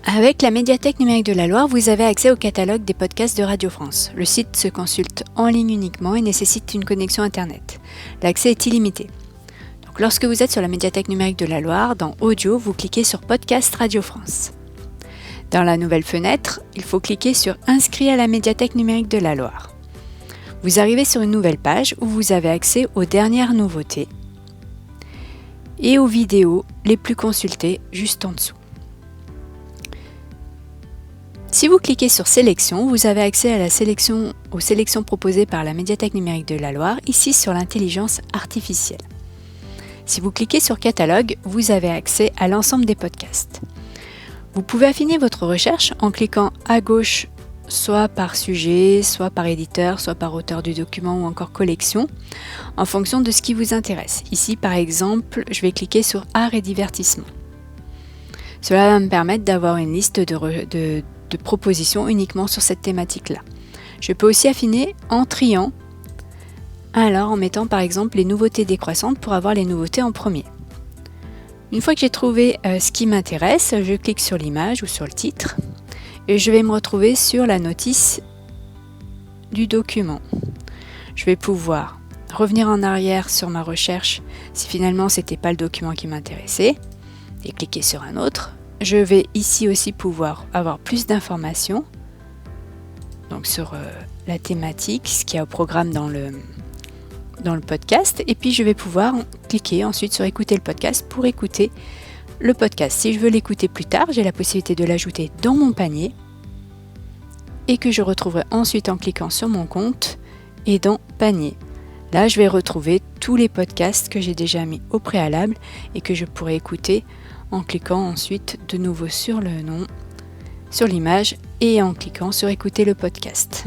Avec la médiathèque numérique de la Loire, vous avez accès au catalogue des podcasts de Radio France. Le site se consulte en ligne uniquement et nécessite une connexion Internet. L'accès est illimité. Donc, lorsque vous êtes sur la médiathèque numérique de la Loire, dans Audio, vous cliquez sur Podcast Radio France. Dans la nouvelle fenêtre, il faut cliquer sur Inscrit à la médiathèque numérique de la Loire. Vous arrivez sur une nouvelle page où vous avez accès aux dernières nouveautés et aux vidéos les plus consultées juste en dessous. Si vous cliquez sur Sélection, vous avez accès aux sélections proposées par la médiathèque numérique de la Loire, ici sur l'intelligence artificielle. Si vous cliquez sur Catalogue, vous avez accès à l'ensemble des podcasts. Vous pouvez affiner votre recherche en cliquant à gauche, soit par sujet, soit par éditeur, soit par auteur du document ou encore collection, en fonction de ce qui vous intéresse. Ici, par exemple, je vais cliquer sur Art et divertissement. Cela va me permettre d'avoir une liste de propositions uniquement sur cette thématique-là. Je peux aussi affiner en triant, alors en mettant par exemple les nouveautés décroissantes pour avoir les nouveautés en premier. Une fois que j'ai trouvé ce qui m'intéresse, je clique sur l'image ou sur le titre et je vais me retrouver sur la notice du document. Je vais pouvoir revenir en arrière sur ma recherche si finalement c'était pas le document qui m'intéressait et cliquer sur un autre. Je vais ici aussi pouvoir avoir plus d'informations donc sur la thématique, ce qu'il y a au programme dans le podcast, et puis je vais pouvoir cliquer ensuite sur écouter le podcast pour écouter le podcast. Si je veux l'écouter plus tard, j'ai la possibilité de l'ajouter dans mon panier et que je retrouverai ensuite en cliquant sur mon compte et dans panier. Là, je vais retrouver tous les podcasts que j'ai déjà mis au préalable et que je pourrai écouter en cliquant ensuite de nouveau sur le nom, sur l'image et en cliquant sur écouter le podcast.